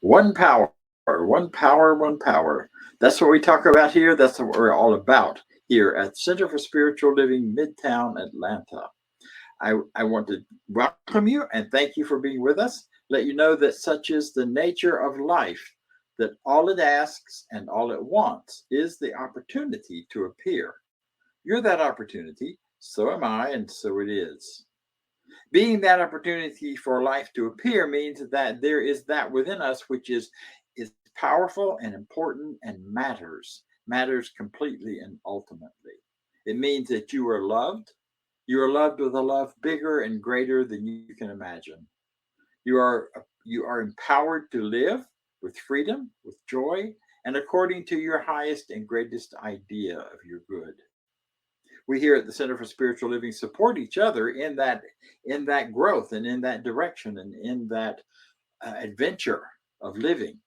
One power, one power, one power. That's what we talk about here. That's what we're all about here at Center for Spiritual Living, Midtown Atlanta. I want to welcome you and thank you for being with us. Let you know that such is the nature of life, that all it asks and all it wants is the opportunity to appear. You're that opportunity, so am I, and so it is. Being that opportunity for life to appear means that there is that within us which is powerful and important and matters completely and ultimately. It means that you are loved with a love bigger and greater than you can imagine. You are empowered to live with freedom, with joy, and according to your highest and greatest idea of your good. We here at the Center for Spiritual Living support each other in that growth and in that direction and in that adventure of living.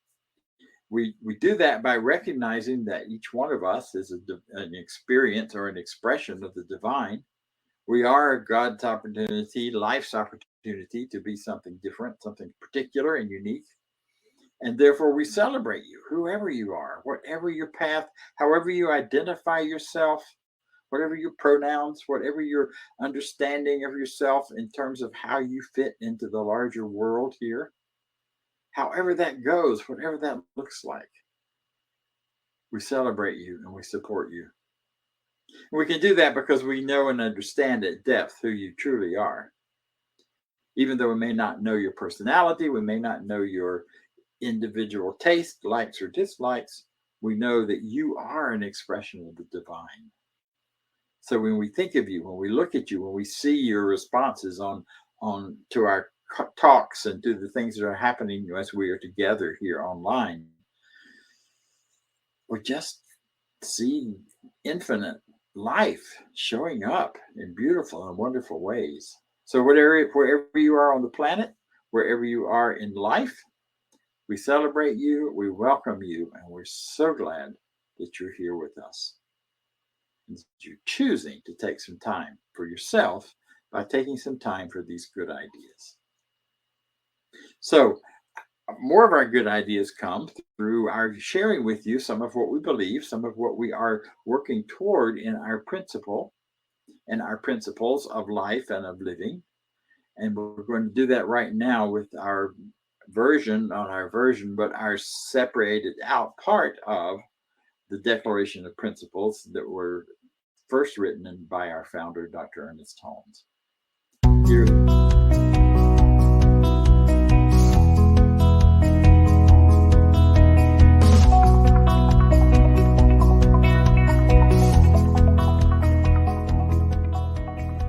We do that by recognizing that each one of us is an experience or an expression of the divine. We are God's opportunity, life's opportunity to be something different, something particular and unique. And therefore, we celebrate you, whoever you are, whatever your path, however you identify yourself, whatever your pronouns, whatever your understanding of yourself in terms of how you fit into the larger world here, however that goes, whatever that looks like, we celebrate you and we support you. And we can do that because we know and understand at depth who you truly are. Even though we may not know your personality, we may not know your individual taste, likes or dislikes, we know that you are an expression of the divine. So when we think of you, when we look at you, when we see your responses on to our talks and to the things that are happening as we are together here online, we just see infinite life showing up in beautiful and wonderful ways. So wherever you are on the planet, wherever you are in life, we celebrate you, we welcome you, and we're so glad that you're here with us. And that you're choosing to take some time for yourself by taking some time for these good ideas. So, more of our good ideas come through our sharing with you some of what we believe, some of what we are working toward in our principle and our principles of life and of living. And we're going to do that right now with our version, but our separated out part of the Declaration of Principles that were first written by our founder, Dr. Ernest Holmes. Here.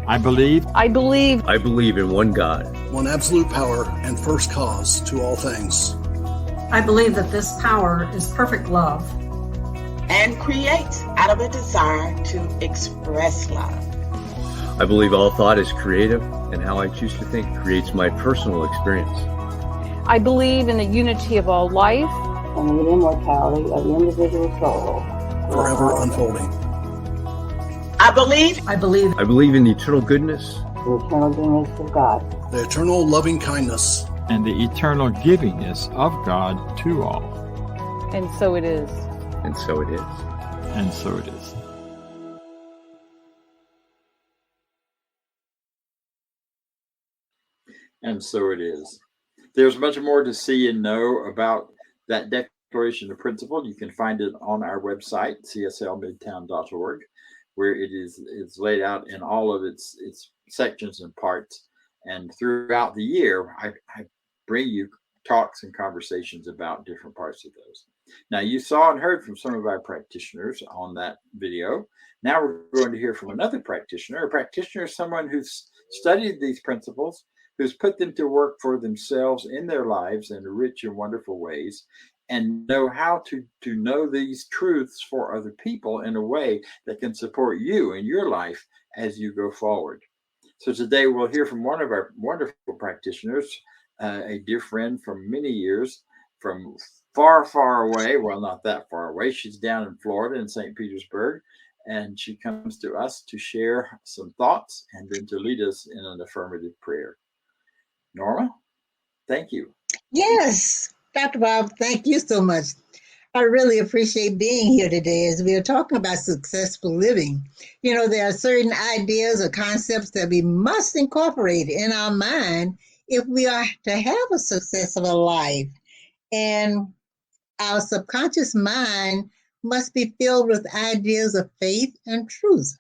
I believe in one God, one absolute power and first cause to all things. I believe that this power is perfect love and creates out of a desire to express love. I believe all thought is creative, and how I choose to think creates my personal experience. I believe in the unity of all life and the immortality of the individual soul, forever unfolding. I believe in the eternal goodness, the eternal goodness of God, the eternal loving kindness, and the eternal givingness of God to all. And so it is. And so it is. And so it is. And so it is. There's much more to see and know about that Declaration of Principle. You can find it on our website, cslmidtown.org, where it's laid out in all of its sections and parts. And throughout the year, I bring you talks and conversations about different parts of those. Now, you saw and heard from some of our practitioners on that video. Now we're going to hear from another practitioner. A practitioner is someone who's studied these principles, who's put them to work for themselves in their lives in rich and wonderful ways, and know how to know these truths for other people in a way that can support you in your life as you go forward. So today we'll hear from one of our wonderful practitioners, a dear friend from many years, from far, far away. Well, not that far away. She's down in Florida in St. Petersburg, and she comes to us to share some thoughts and then to lead us in an affirmative prayer. Norma, thank you. Yes. Dr. Bob, thank you so much. I really appreciate being here today as we are talking about successful living. You know, there are certain ideas or concepts that we must incorporate in our mind if we are to have a successful life. And our subconscious mind must be filled with ideas of faith and truth.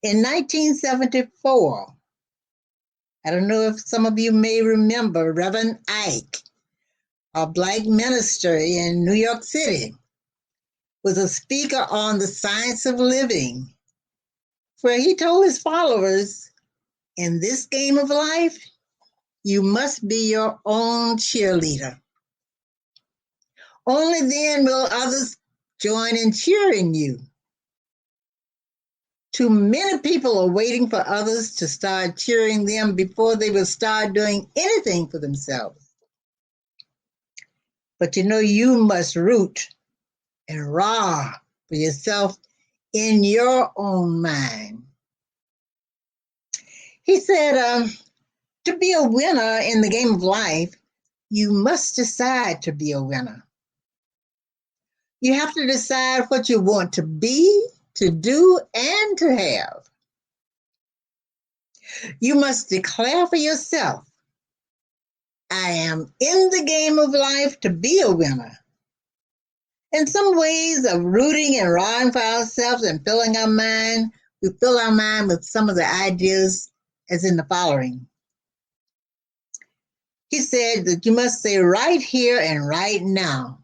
In 1974, I don't know if some of you may remember Reverend Ike, a Black minister in New York City, was a speaker on the science of living, where he told his followers, in this game of life, you must be your own cheerleader. Only then will others join in cheering you. Too many people are waiting for others to start cheering them before they will start doing anything for themselves. But you know, you must root and raw for yourself in your own mind. He said, to be a winner in the game of life, you must decide to be a winner. You have to decide what you want to be, to do, and to have. You must declare for yourself, I am in the game of life to be a winner. In some ways of rooting and rawing for ourselves and filling our mind, we fill our mind with some of the ideas as in the following. He said that you must say right here and right now,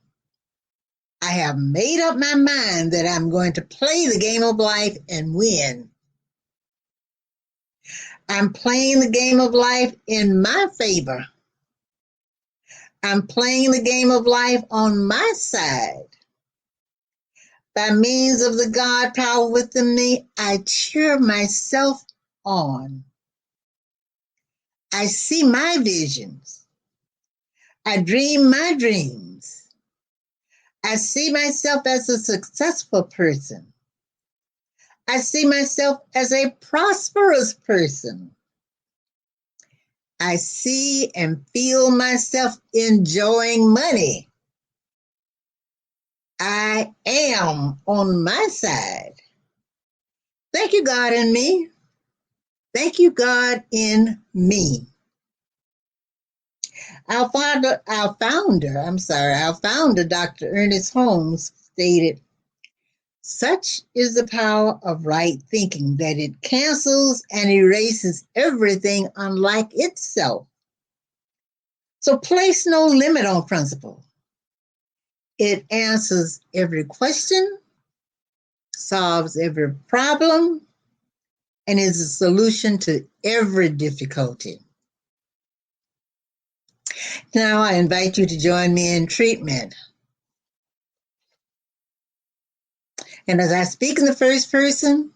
I have made up my mind that I'm going to play the game of life and win. I'm playing the game of life in my favor. I'm playing the game of life on my side. By means of the God power within me, I cheer myself on. I see my visions. I dream my dreams. I see myself as a successful person. I see myself as a prosperous person. I see and feel myself enjoying money. I am on my side. Thank you, God, in me. Thank you, God, in me. Our founder, Dr. Ernest Holmes, stated, such is the power of right thinking that it cancels and erases everything unlike itself. So place no limit on principle. It answers every question, solves every problem, and is a solution to every difficulty. Now I invite you to join me in treatment. And as I speak in the first person,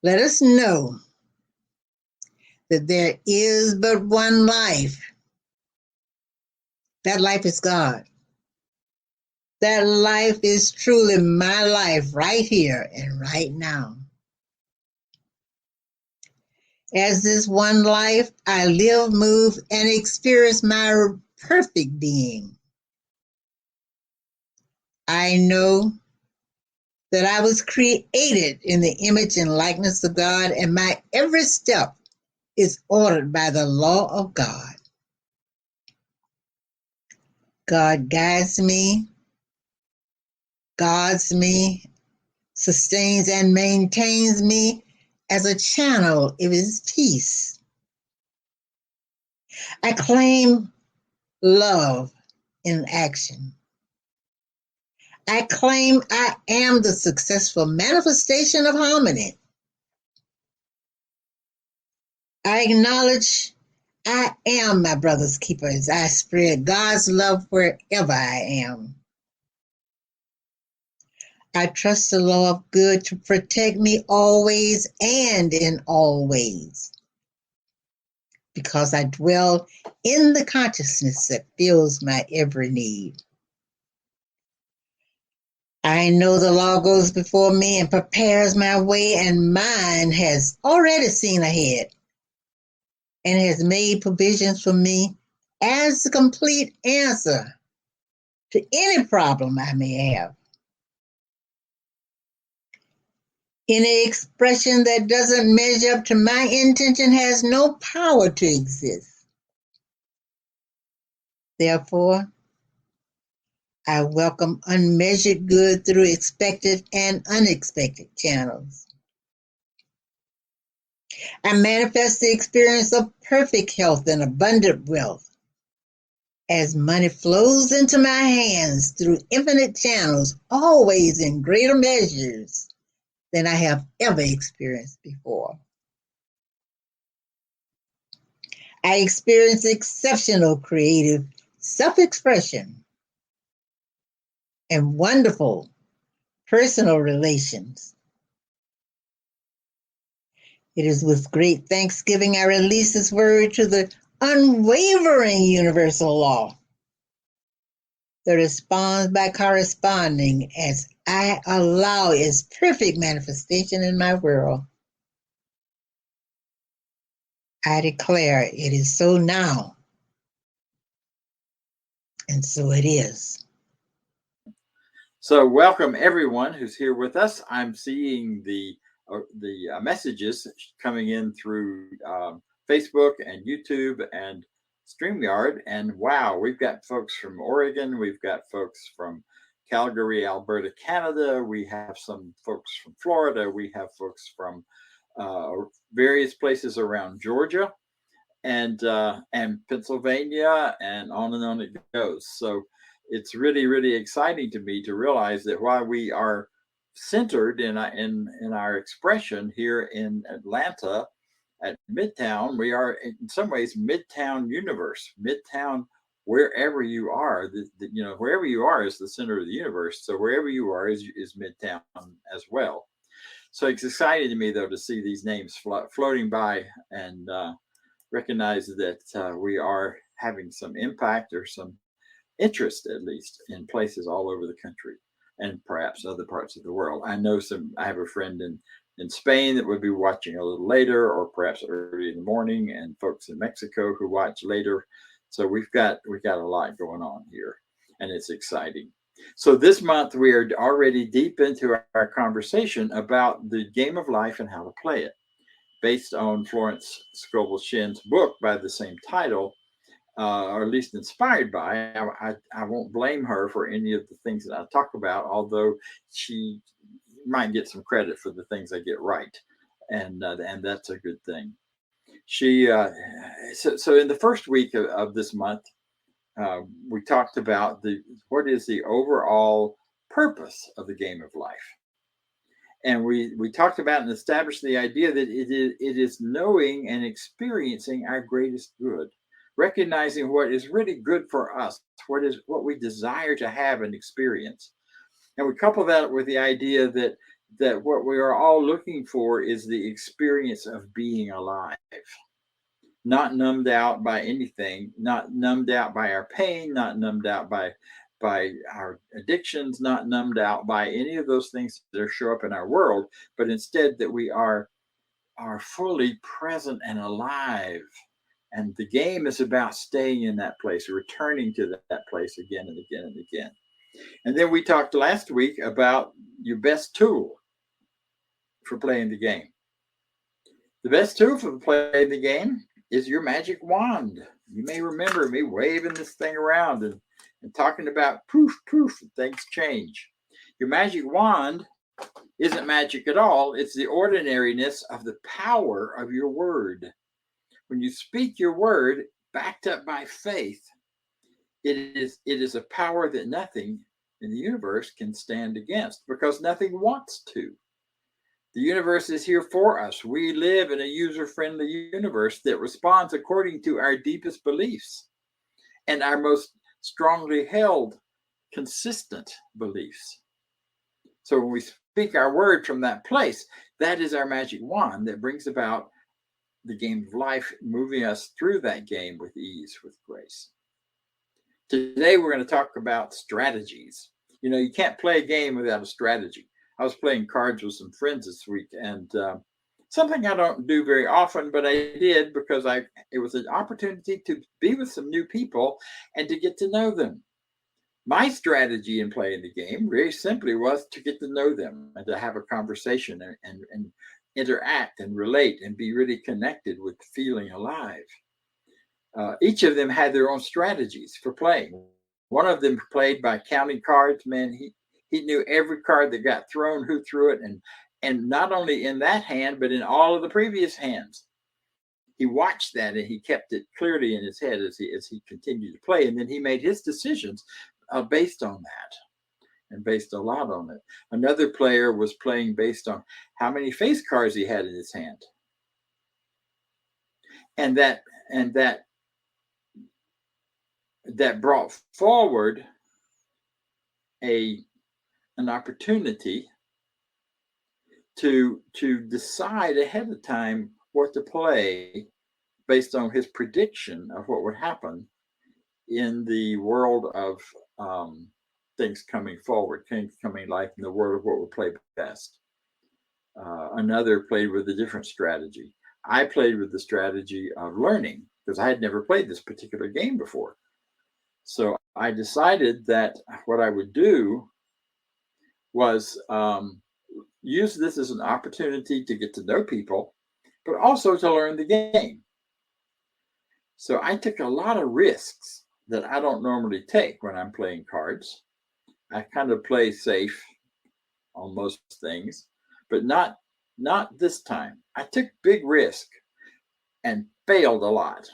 let us know that there is but one life. That life is God. That life is truly my life right here and right now. As this one life, I live, move, and experience my perfect being. I know that I was created in the image and likeness of God, and my every step is ordered by the law of God. God guides me, guards me, sustains and maintains me as a channel of his peace. I claim love in action. I claim I am the successful manifestation of harmony. I acknowledge I am my brother's keeper as I spread God's love wherever I am. I trust the law of good to protect me always and in all ways, because I dwell in the consciousness that fills my every need. I know the law goes before me and prepares my way, and mine has already seen ahead and has made provisions for me as the complete answer to any problem I may have. Any expression that doesn't measure up to my intention has no power to exist. Therefore, I welcome unmeasured good through expected and unexpected channels. I manifest the experience of perfect health and abundant wealth as money flows into my hands through infinite channels, always in greater measures than I have ever experienced before. I experience exceptional creative self-expression and wonderful personal relations. It is with great thanksgiving I release this word to the unwavering universal law that responds by corresponding as I allow its perfect manifestation in my world. I declare it is so now, and so it is. So welcome everyone who's here with us. I'm seeing the messages coming in through Facebook and YouTube and StreamYard. And wow, we've got folks from Oregon. We've got folks from Calgary, Alberta, Canada. We have some folks from Florida. We have folks from various places around Georgia and Pennsylvania, and on it goes. So it's really, really exciting to me to realize that while we are centered in our expression here in Atlanta at Midtown, we are in some ways Midtown universe, Midtown wherever you are. Wherever you are is the center of the universe. So wherever you are is Midtown as well. So it's exciting to me though to see these names floating by and recognize that we are having some impact or some interest, at least, in places all over the country and perhaps other parts of the world. I have a friend in Spain that would be watching a little later, or perhaps early in the morning, and folks in Mexico who watch later. So we've got a lot going on here, and it's exciting. So this month we are already deep into our conversation about the game of life and how to play it, based on Florence Scovel Shinn's book by the same title, or at least inspired by. I won't blame her for any of the things that I talk about, although she might get some credit for the things I get right, and that's a good thing. She so in the first week of this month, we talked about what is the overall purpose of the game of life. And we talked about and established the idea that it is knowing and experiencing our greatest good, recognizing what is really good for us, what we desire to have and experience. And we couple that with the idea that what we are all looking for is the experience of being alive, not numbed out by anything, not numbed out by our pain, not numbed out by our addictions, not numbed out by any of those things that show up in our world, but instead that we are fully present and alive. And the game is about staying in that place, returning to that place again and again and again. And then we talked last week about your best tool for playing the game. The best tool for playing the game is your magic wand. You may remember me waving this thing around and talking about poof, poof, things change. Your magic wand isn't magic at all. It's the ordinariness of the power of your word. When you speak your word backed up by faith, it is a power that nothing in the universe can stand against, because nothing wants to. The universe is here for us. We live in a user-friendly universe that responds according to our deepest beliefs and our most strongly held, consistent beliefs. So when we speak our word from that place, that is our magic wand that brings about the game of life, moving us through that game with ease, with grace. Today, we're going to talk about strategies. You can't play a game without a strategy. I was playing cards with some friends this week, and Something I don't do very often, but I did because it was an opportunity to be with some new people and to get to know them. My strategy in playing the game very simply was to get to know them and to have a conversation and interact and relate and be really connected with feeling alive. Each of them had their own strategies for playing. One of them played by counting cards. Man, he knew every card that got thrown, who threw it, and not only in that hand, but in all of the previous hands. He watched that and he kept it clearly in his head as he continued to play, and then he made his decisions based on that and based a lot on it. Another player was playing based on how many face cards he had in his hand, and that brought forward an opportunity to decide ahead of time what to play based on his prediction of what would happen in the world of things coming forward, things coming life in the world of what would play best. Another played with a different strategy. I played with the strategy of learning because I had never played this particular game before. So I decided that what I would do was use this as an opportunity to get to know people, but also to learn the game. So I took a lot of risks that I don't normally take when I'm playing cards. I kind of play safe on most things, but not this time. I took big risk and failed a lot.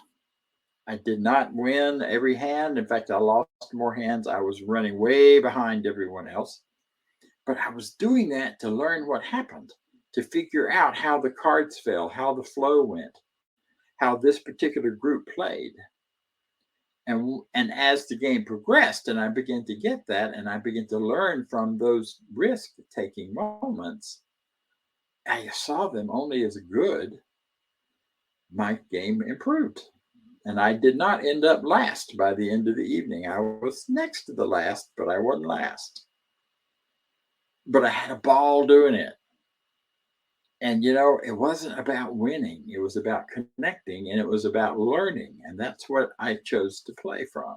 I did not win every hand. In fact, I lost more hands. I was running way behind everyone else. But I was doing that to learn what happened, to figure out how the cards fell, how the flow went, how this particular group played. And as the game progressed and I began to get that and I began to learn from those risk-taking moments, I saw them only as good. My game improved. And I did not end up last by the end of the evening. I was next to the last, but I wasn't last. But I had a ball doing it. And, it wasn't about winning. It was about connecting and it was about learning. And that's what I chose to play from.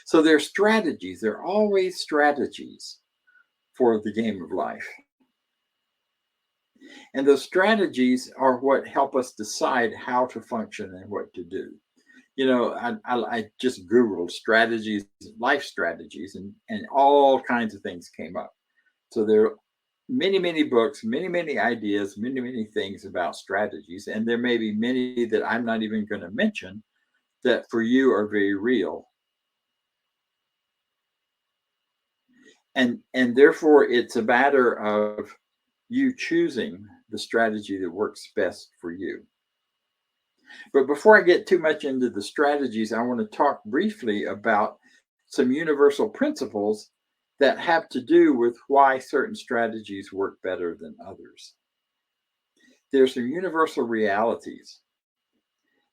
So there are strategies. There are always strategies for the game of life. And those strategies are what help us decide how to function and what to do. I just Googled strategies, life strategies, and all kinds of things came up. So there are many, many books, many, many ideas, many, many things about strategies. And there may be many that I'm not even going to mention that for you are very real. And therefore, it's a matter of you choosing the strategy that works best for you. But before I get too much into the strategies, I want to talk briefly about some universal principles that have to do with why certain strategies work better than others. There's some universal realities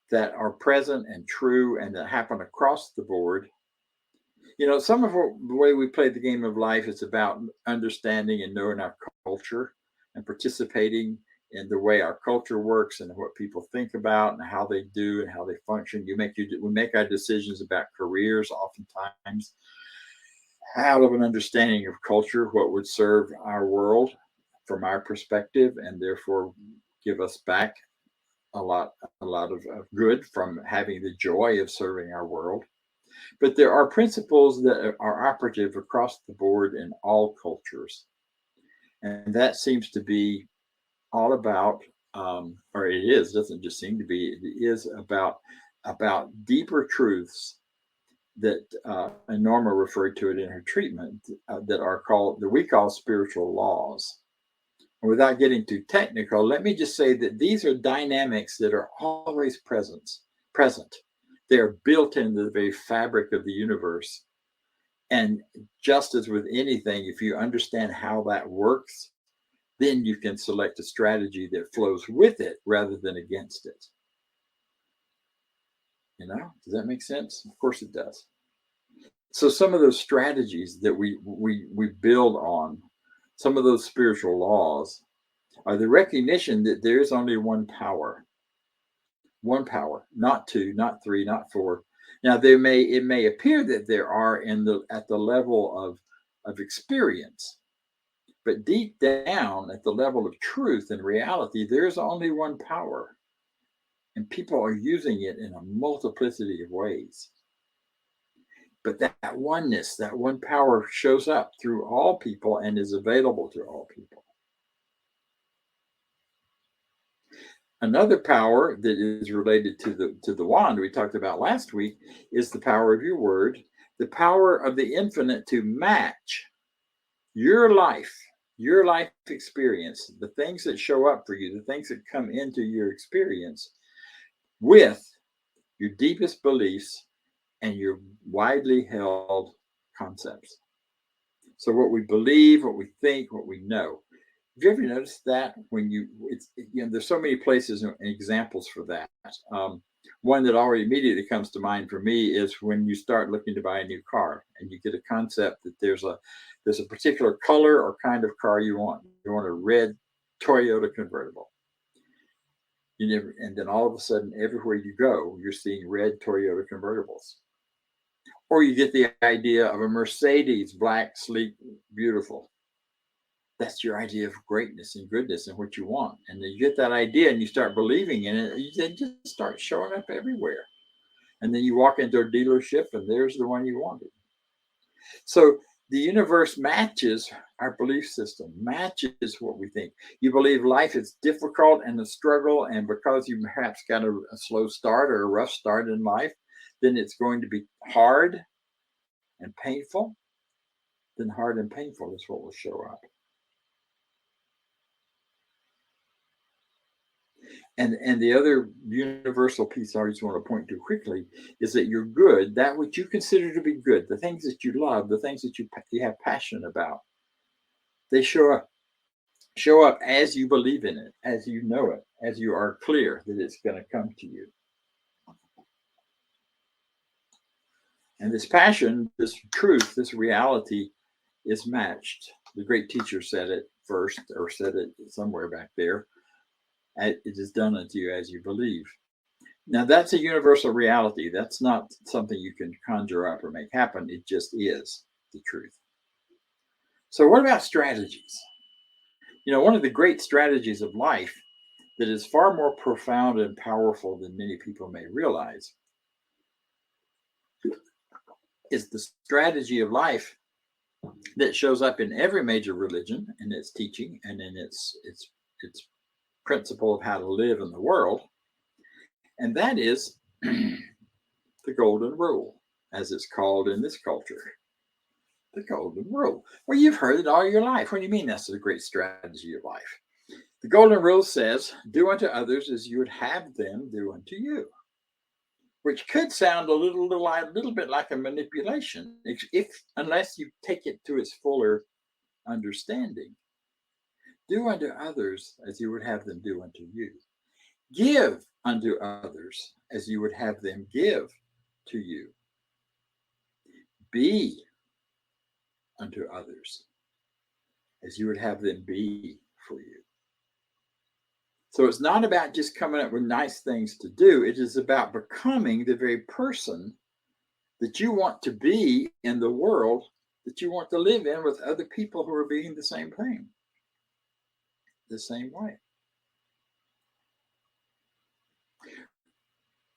that are present and true and that happen across the board. Some of the way we play the game of life is about understanding and knowing our culture and participating in the way our culture works and what people think about and how they do and how they function. We make our decisions about careers oftentimes out of an understanding of culture, what would serve our world from our perspective, and therefore give us back a lot of good from having the joy of serving our world. But there are principles that are operative across the board in all cultures. And that seems to be all about, or it is, doesn't just seem to be, it is about deeper truths that and Norma referred to it in her treatment that we call spiritual laws. And without getting too technical, let me just say that these are dynamics that are always present. They are built into the very fabric of the universe. And just as with anything, if you understand how that works, then you can select a strategy that flows with it rather than against it. Does that make sense? Of course it does. So some of those strategies that we build on, some of those spiritual laws are the recognition that there is only one power, not two, not three, not four. Now it may appear that there are at the level of experience, but deep down at the level of truth and reality, there's only one power, and people are using it in a multiplicity of ways. But that oneness, that one power shows up through all people and is available to all people. Another power that is related to the wand we talked about last week is the power of your word, the power of the infinite to match your life experience, the things that show up for you, the things that come into your experience with your deepest beliefs and your widely held concepts. So what we believe, what we think, what we know. Have you ever noticed that when there's so many places and examples for that. One that already immediately comes to mind for me is when you start looking to buy a new car and you get a concept that there's a particular color or kind of car you want. You want a red Toyota convertible. And then all of a sudden, everywhere you go, you're seeing red Toyota convertibles. Or you get the idea of a Mercedes, black, sleek, beautiful. That's your idea of greatness and goodness and what you want. And then you get that idea and you start believing in it, they just start showing up everywhere. And then you walk into a dealership and there's the one you wanted. So the universe matches our belief system, matches what we think. You believe life is difficult and a struggle, and because you perhaps got a slow start or a rough start in life, then it's going to be hard and painful. Then hard and painful is what will show up. And the other universal piece I just want to point to quickly is that you're good, that which you consider to be good, the things that you love, the things that you have passion about, they show up as you believe in it, as you know it, as you are clear that it's going to come to you. And this passion, this truth, this reality is matched. The great teacher said it first, or said it somewhere back there. It is done unto you as you believe. Now, that's a universal reality. That's not something you can conjure up or make happen. It just is the truth. So what about strategies? One of the great strategies of life that is far more profound and powerful than many people may realize is the strategy of life that shows up in every major religion in its teaching and in its principle of how to live in the world. And that is the golden rule, as it's called in this culture. The golden rule. Well, you've heard it all your life. What do you mean that's a great strategy of life? The golden rule says, do unto others as you would have them do unto you, which could sound a little bit like a manipulation, unless you take it to its fuller understanding. Do unto others as you would have them do unto you. Give unto others as you would have them give to you. Be unto others as you would have them be for you. So it's not about just coming up with nice things to do. It is about becoming the very person that you want to be in the world that you want to live in with other people who are being the same thing, the same way.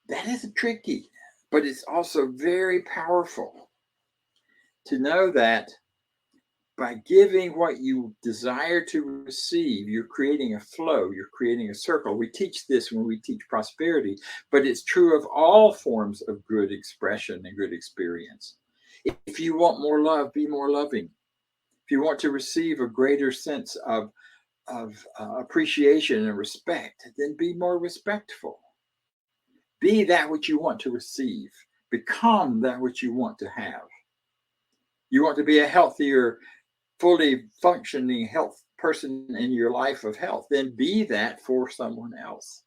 That is tricky, but it's also very powerful to know that by giving what you desire to receive, you're creating a flow, you're creating a circle. We teach this when we teach prosperity, but it's true of all forms of good expression and good experience. If you want more love, be more loving. If you want to receive a greater sense of appreciation and respect, then be more respectful. Be that which you want to receive. Become that which you want to have. You want to be a healthier, fully functioning health person in your life of health, then be that for someone else.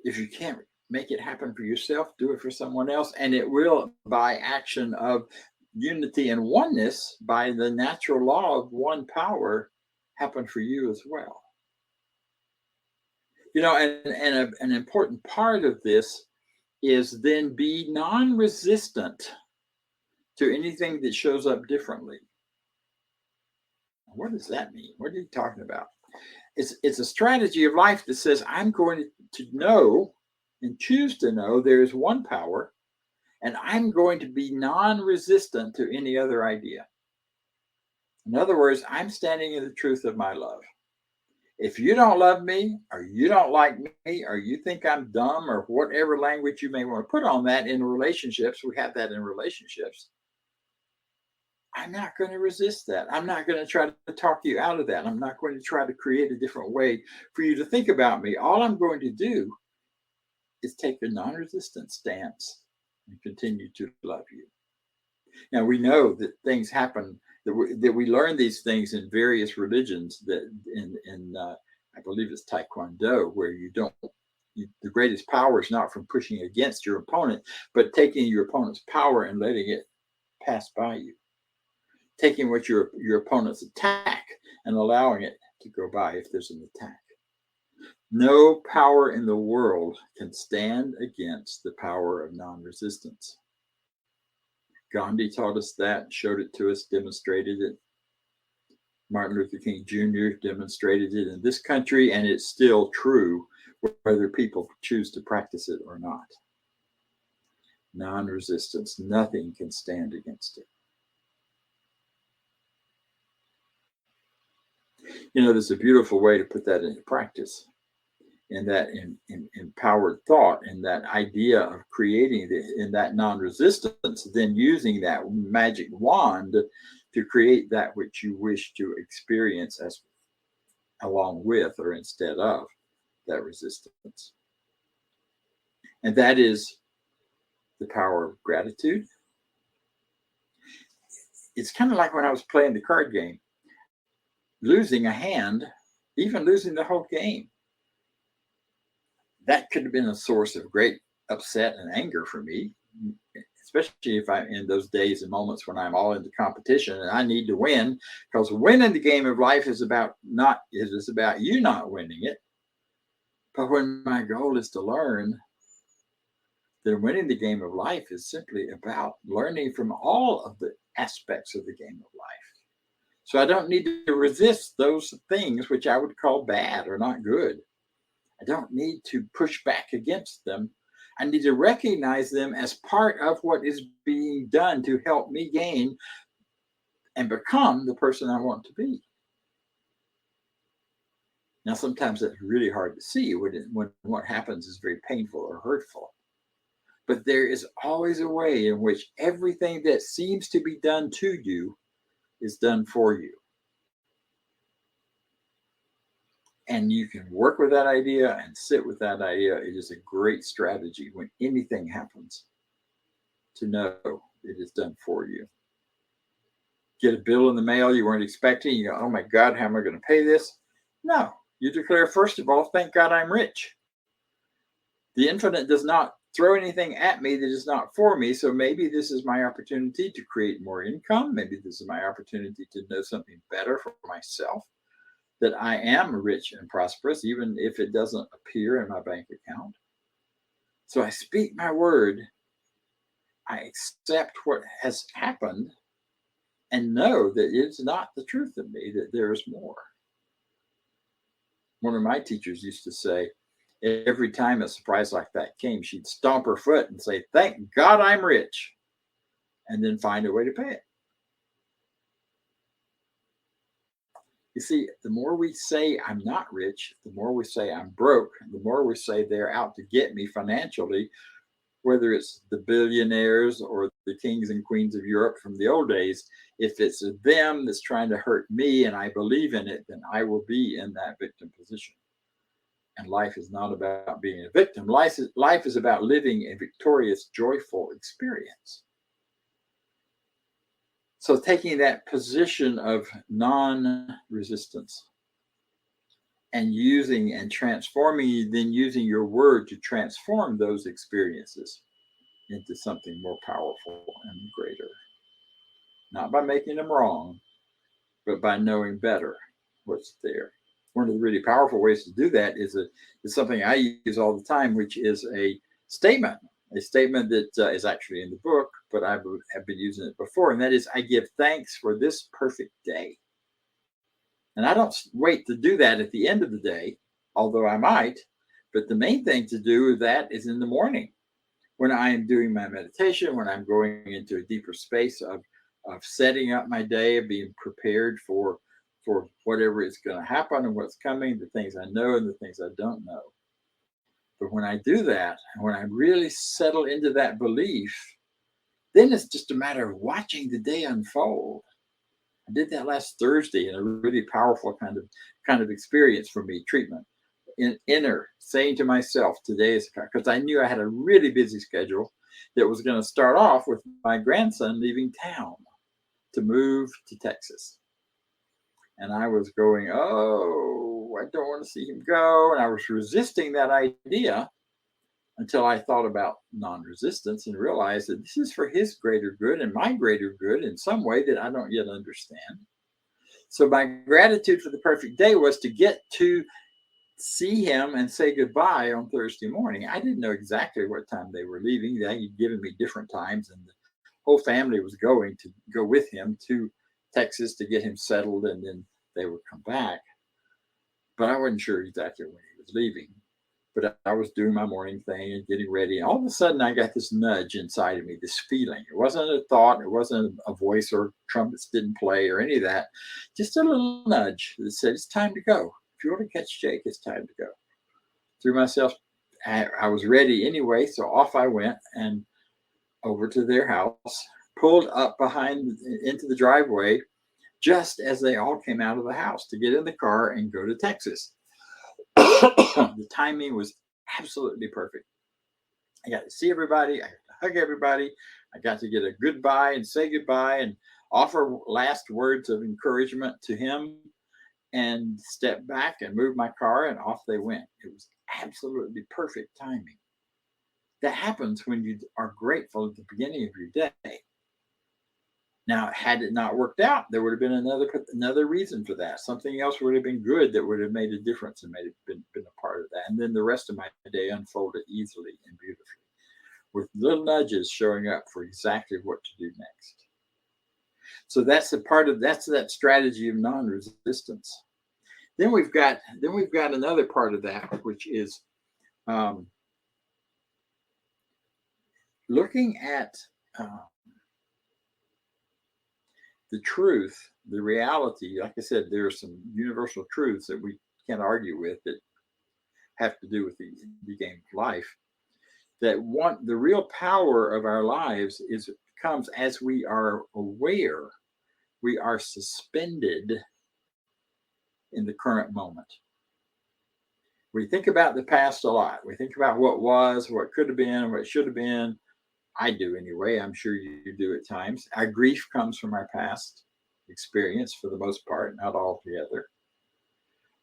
If you can't make it happen for yourself, do it for someone else, and it will, by action of unity and oneness, by the natural law of one power, happen for you as well. And an important part of this is then be non-resistant to anything that shows up differently. What does that mean? What are you talking about? It's a strategy of life that says I'm going to know and choose to know there is one power, and I'm going to be non-resistant to any other idea. In other words, I'm standing in the truth of my love. If you don't love me, or you don't like me, or you think I'm dumb, or whatever language you may want to put on that in relationships, we have that in relationships. I'm not going to resist that. I'm not going to try to talk you out of that. I'm not going to try to create a different way for you to think about me. All I'm going to do is take a non-resistant stance and continue to love you. Now, we know that things happen, that we learn these things in various religions, that in I believe it's Taekwondo, where the greatest power is not from pushing against your opponent, but taking your opponent's power and letting it pass by you. Taking what your opponent's attack and allowing it to go by if there's an attack. No power in the world can stand against the power of non-resistance. Gandhi taught us that, showed it to us, demonstrated it. Martin Luther King Jr. demonstrated it in this country, and it's still true whether people choose to practice it or not. Non-resistance, nothing can stand against it. There's a beautiful way to put that into practice, in that in empowered thought, in that idea of creating in that non-resistance, then using that magic wand to create that which you wish to experience as along with or instead of that resistance. And that is the power of gratitude. It's kind of like when I was playing the card game. Losing a hand, even losing the whole game, that could have been a source of great upset and anger for me, especially if I'm in those days and moments when I'm all into competition and I need to win, because winning the game of life is about you not winning it. But when my goal is to learn, then winning the game of life is simply about learning from all of the aspects of the game of life. So I don't need to resist those things which I would call bad or not good. I don't need to push back against them. I need to recognize them as part of what is being done to help me gain and become the person I want to be. Now, sometimes that's really hard to see when what happens is very painful or hurtful. But there is always a way in which everything that seems to be done to you is done for you. And you can work with that idea and sit with that idea. It is a great strategy when anything happens to know it is done for you. Get a bill in the mail you weren't expecting. You go, oh my God, how am I going to pay this? No, you declare, first of all, thank God I'm rich. The infinite does not throw anything at me that is not for me. So maybe this is my opportunity to create more income. Maybe this is my opportunity to know something better for myself, that I am rich and prosperous, even if it doesn't appear in my bank account. So I speak my word. I accept what has happened and know that it's not the truth of me, that there is more. One of my teachers used to say, every time a surprise like that came, she'd stomp her foot and say, thank God I'm rich, and then find a way to pay it. You see, the more we say I'm not rich, the more we say I'm broke, the more we say they're out to get me financially, whether it's the billionaires or the kings and queens of Europe from the old days. If it's them that's trying to hurt me and I believe in it, then I will be in that victim position. And life is not about being a victim. Life is about living a victorious, joyful experience. So taking that position of non-resistance and using and transforming, then using your word to transform those experiences into something more powerful and greater. Not by making them wrong, but by knowing better what's there. One of the really powerful ways to do that is something I use all the time, which is a statement that is actually in the book, but I have been using it before, and that is, I give thanks for this perfect day. And I don't wait to do that at the end of the day, although I might, but the main thing to do with that is in the morning when I am doing my meditation, when I'm going into a deeper space of setting up my day, of being prepared for whatever is going to happen and what's coming, the things I know and the things I don't know. But when I do that, when I really settle into that belief, then it's just a matter of watching the day unfold. I did that last Thursday in a really powerful kind of experience for me, treatment. Inner saying to myself, today is, because I knew I had a really busy schedule that was going to start off with my grandson leaving town to move to Texas. And I was going, oh, I don't want to see him go. And I was resisting that idea until I thought about non-resistance and realized that this is for his greater good and my greater good in some way that I don't yet understand. So my gratitude for the perfect day was to get to see him and say goodbye on Thursday morning. I didn't know exactly what time they were leaving. They had given me different times, and the whole family was going to go with him to Texas to get him settled, and then they would come back. But I wasn't sure exactly when he was leaving. But I was doing my morning thing and getting ready. And all of a sudden, I got this nudge inside of me, this feeling. It wasn't a thought. It wasn't a voice, or trumpets didn't play or any of that. Just a little nudge that said, it's time to go. If you want to catch Jake, it's time to go. Threw myself, I was ready anyway. So off I went and over to their house, pulled up behind into the driveway just as they all came out of the house to get in the car and go to Texas. The timing was absolutely perfect. I got to see everybody. I got to hug everybody. I got to get a goodbye and say goodbye and offer last words of encouragement to him and step back and move my car, and off they went. It was absolutely perfect timing. That happens when you are grateful at the beginning of your day. Now, had it not worked out, there would have been another reason for that. Something else would have been good that would have made a difference and been a part of that. And then the rest of my day unfolded easily and beautifully, with little nudges showing up for exactly what to do next. So that's that strategy of non-resistance. Then we've got another part of that, which is looking at the truth, the reality. Like I said, there are some universal truths that we can't argue with that have to do with the game of life. That the real power of our lives comes as we are aware, we are suspended in the current moment. We think about the past a lot. We think about what was, what could have been, what should have been. I do anyway. I'm sure you do at times. Our grief comes from our past experience for the most part, not altogether.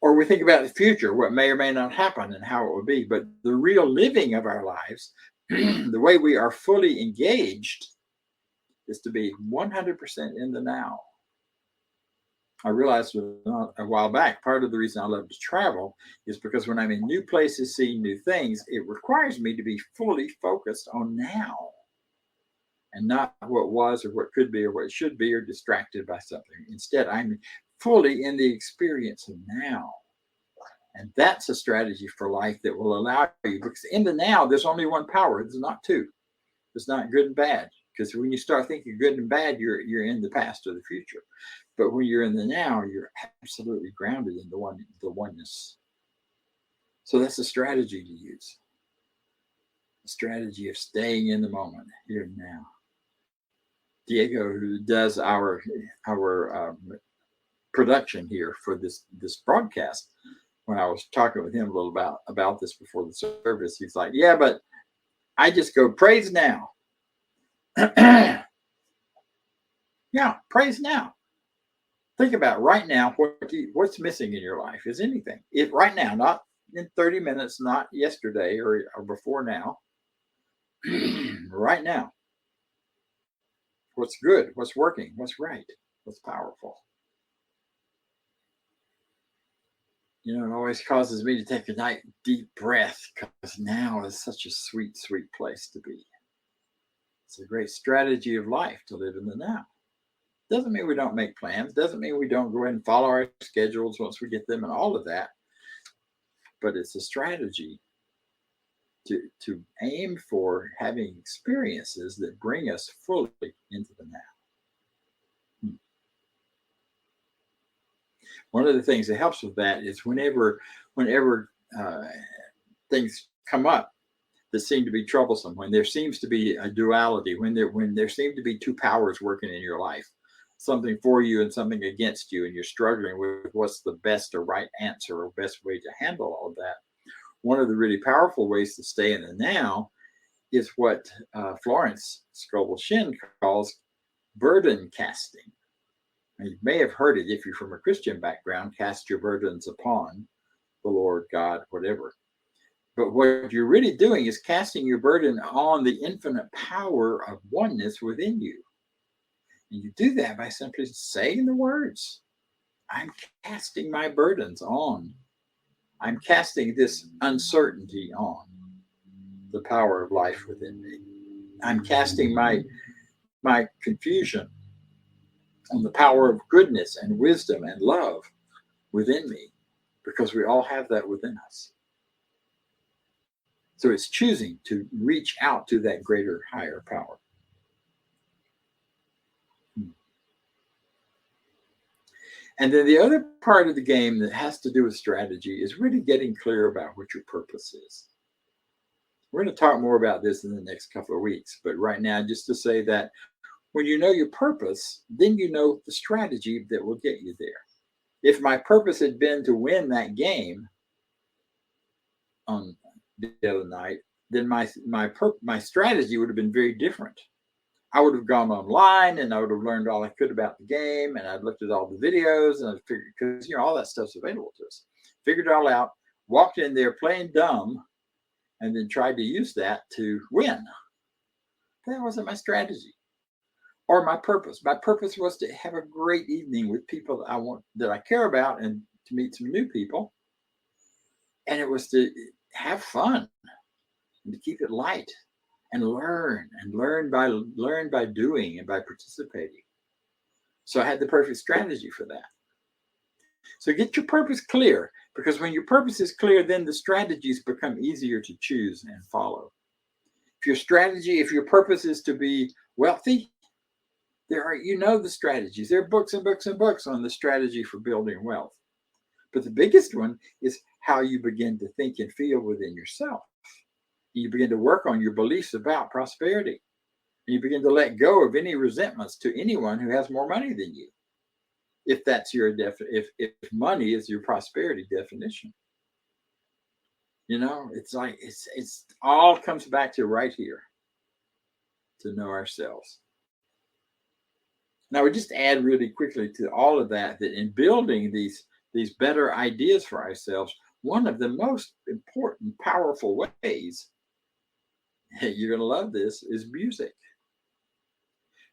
Or we think about the future, what may or may not happen and how it will be. But the real living of our lives, the way we are fully engaged, is to be 100% in the now. I realized a while back, part of the reason I love to travel is because when I'm in new places, seeing new things, it requires me to be fully focused on now and not what was or what could be or what should be or distracted by something. Instead, I'm fully in the experience of now. And that's a strategy for life that will allow you, because in the now, there's only one power. There's not two. It's not good and bad. Because when you start thinking good and bad, you're in the past or the future. But when you're in the now, you're absolutely grounded in the oneness. So that's a strategy to use. A strategy of staying in the moment, here and now. Diego, who does our production here for this broadcast, when I was talking with him a little about this before the service, he's like, yeah, but I just go praise now. Yeah, praise now. Think about right now, what's missing in your life is anything. If right now, not in 30 minutes, not yesterday or before now, right now. What's good, what's working, what's right, what's powerful. You know, it always causes me to take a nice deep breath because now is such a sweet, sweet place to be. It's a great strategy of life to live in the now. Doesn't mean we don't make plans. Doesn't mean we don't go ahead and follow our schedules once we get them and all of that. But it's a strategy to aim for having experiences that bring us fully into the now. One of the things that helps with that is whenever things come up that seem to be troublesome, when there seems to be a duality, when there seem to be two powers working in your life, something for you and something against you, and you're struggling with what's the best or right answer or best way to handle all of that. One of the really powerful ways to stay in the now is what Florence Scovel Shinn calls burden casting. And you may have heard it if you're from a Christian background, cast your burdens upon the Lord God, whatever. But what you're really doing is casting your burden on the infinite power of oneness within you. And you do that by simply saying the words, I'm casting my burdens on. I'm casting this uncertainty on the power of life within me. I'm casting my confusion on the power of goodness and wisdom and love within me, because we all have that within us. So it's choosing to reach out to that greater, higher power. And then the other part of the game that has to do with strategy is really getting clear about what your purpose is. We're going to talk more about this in the next couple of weeks, but right now, just to say that when you know your purpose, then you know the strategy that will get you there. If my purpose had been to win that game on the other night, then my strategy would have been very different. I would have gone online and I would have learned all I could about the game, and I'd looked at all the videos and I figured, because all that stuff's available to us. Figured it all out, walked in there playing dumb, and then tried to use that to win. That wasn't my strategy or my purpose. My purpose was to have a great evening with people that I care about, and to meet some new people. And it was to have fun and to keep it light and learn by doing and by participating. So I had the perfect strategy for that. So get your purpose clear, because when your purpose is clear, then the strategies become easier to choose and follow. If your purpose is to be wealthy, the strategies. There are books and books and books on the strategy for building wealth. But the biggest one is how you begin to think and feel within yourself. You begin to work on your beliefs about prosperity. And you begin to let go of any resentments to anyone who has more money than you. If that's your if money is your prosperity definition. It's like it's all comes back to right here, to know ourselves. Now we just add really quickly to all of that in building these better ideas for ourselves, one of the most important, powerful ways, you're going to love this, is music.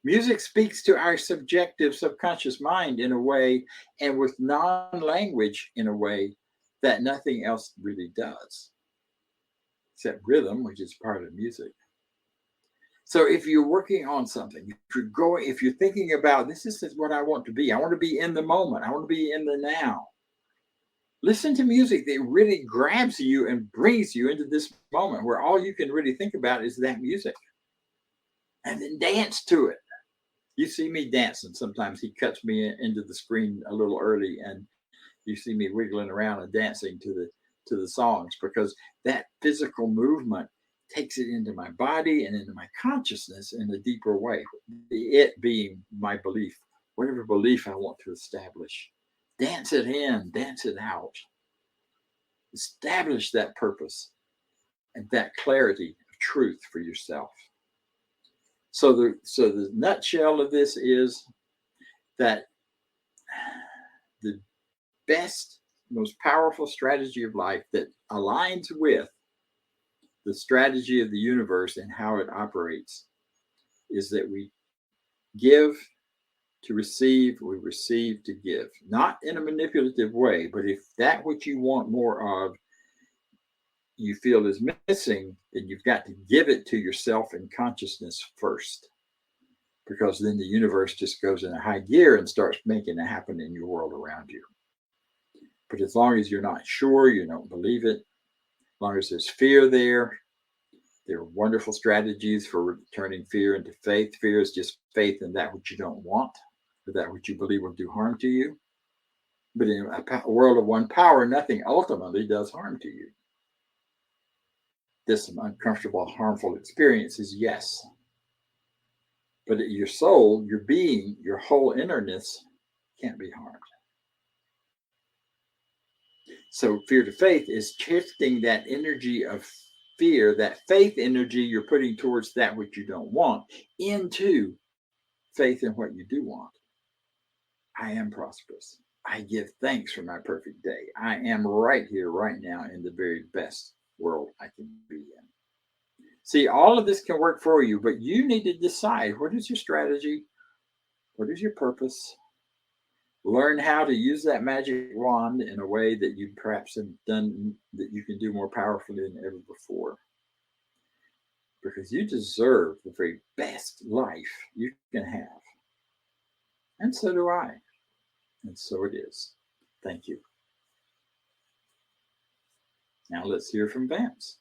Music speaks to our subjective, subconscious mind in a way, and with non-language in a way that nothing else really does, except rhythm, which is part of music. So if you're working on something, if you're thinking about, this is what I want to be in the moment, I want to be in the now. Listen to music that really grabs you and brings you into this moment where all you can really think about is that music. And then dance to it. You see me dancing. Sometimes he cuts me into the screen a little early, and you see me wiggling around and dancing to the songs, because that physical movement takes it into my body and into my consciousness in a deeper way. It being my belief, whatever belief I want to establish. Dance it in, dance it out. Establish that purpose and that clarity of truth for yourself. So the nutshell of this is that the best, most powerful strategy of life that aligns with the strategy of the universe and how it operates is that we give to receive, we receive to give. Not in a manipulative way, but if that which you want more of you feel is missing, then you've got to give it to yourself in consciousness first. Because then the universe just goes in a high gear and starts making it happen in your world around you. But as long as you're not sure, you don't believe it, as long as there's fear there are wonderful strategies for turning fear into faith. Fear is just faith in that which you don't want, or that which you believe will do harm to you. But in a world of one power, nothing ultimately does harm to you. This uncomfortable, harmful experience is yes. But your soul, your being, your whole innerness can't be harmed. So fear to faith is shifting that energy of fear, that faith energy you're putting towards that which you don't want, into faith in what you do want. I am prosperous. I give thanks for my perfect day. I am right here, right now, in the very best world I can be in. See, all of this can work for you, but you need to decide what is your strategy, what is your purpose. Learn how to use that magic wand in a way that you perhaps have done, that you can do more powerfully than ever before. Because you deserve the very best life you can have. And so do I. And so it is. Thank you. Now let's hear from Vance.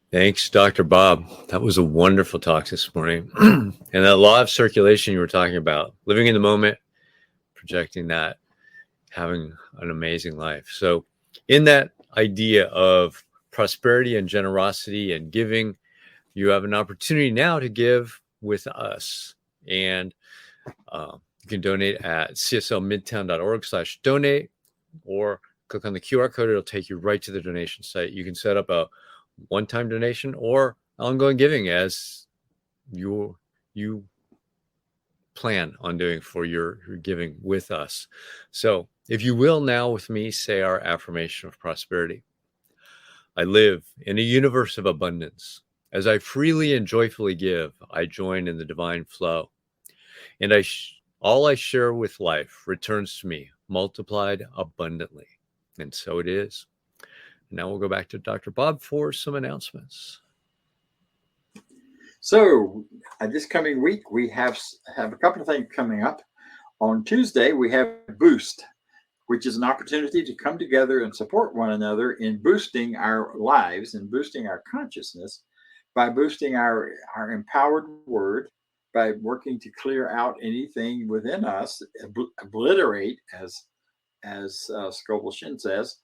Thanks, Dr. Bob. That was a wonderful talk this morning. And that law of circulation you were talking about, living in the moment, projecting that, having an amazing life. So in that idea of prosperity and generosity and giving, you have an opportunity now to give with us. And you can donate at cslmidtown.org/donate, or click on the QR code. It'll take you right to the donation site. You can set up a one-time donation or ongoing giving as you plan on doing for your giving with us. So if you will now with me, say our affirmation of prosperity. I live in a universe of abundance. As I freely and joyfully give, I join in the divine flow. And all I share with life returns to me, multiplied abundantly. And so it is. Now we'll go back to Dr. Bob for some announcements. So this coming week, we have a couple of things coming up. On Tuesday, we have Boost, which is an opportunity to come together and support one another in boosting our lives and boosting our consciousness by boosting our empowered word, by working to clear out anything within us, obliterate, as Scoble Shin says,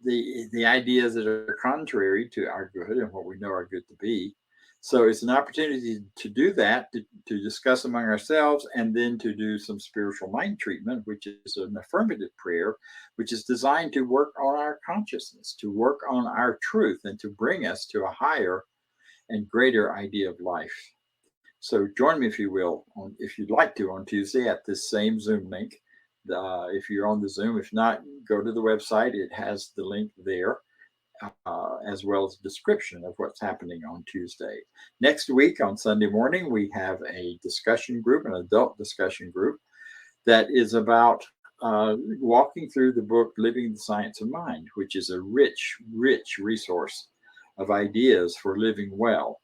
the ideas that are contrary to our good and what we know our good to be. So it's an opportunity to do that, to discuss among ourselves, and then to do some spiritual mind treatment, which is an affirmative prayer, which is designed to work on our consciousness, to work on our truth, and to bring us to a higher and greater idea of life. So join me, if you will, if you'd like to, on Tuesday at this same Zoom link. If you're on the Zoom, if not, go to the website. It has the link there, as well as a description of what's happening on Tuesday. Next week, on Sunday morning, we have a discussion group, an adult discussion group, that is about walking through the book Living the Science of Mind, which is a rich, rich resource of ideas for living well.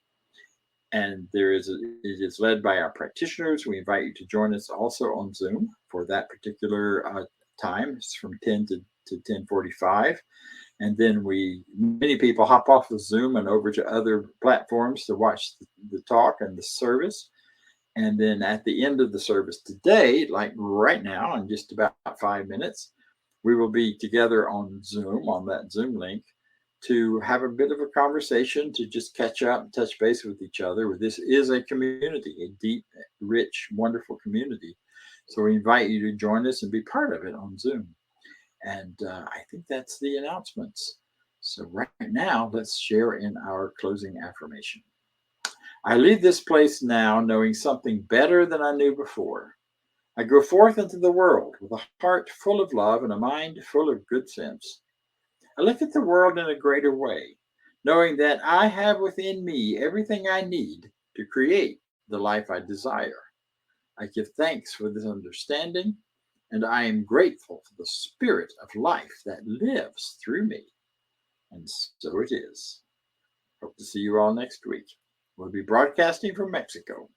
And it is led by our practitioners. We invite you to join us also on Zoom for that particular time. It's from 10 to 10:45. And then many people hop off of Zoom and over to other platforms to watch the talk and the service. And then at the end of the service today, like right now, in just about 5 minutes, we will be together on Zoom, on that Zoom link, to have a bit of a conversation, to just catch up and touch base with each other. This is a community, a deep, rich, wonderful community. So we invite you to join us and be part of it on Zoom. And I think that's the announcements. So right now, let's share in our closing affirmation. I leave this place now knowing something better than I knew before. I go forth into the world with a heart full of love and a mind full of good sense. I look at the world in a greater way, knowing that I have within me everything I need to create the life I desire. I give thanks for this understanding, and I am grateful for the spirit of life that lives through me. And so it is. Hope to see you all next week. We'll be broadcasting from Mexico.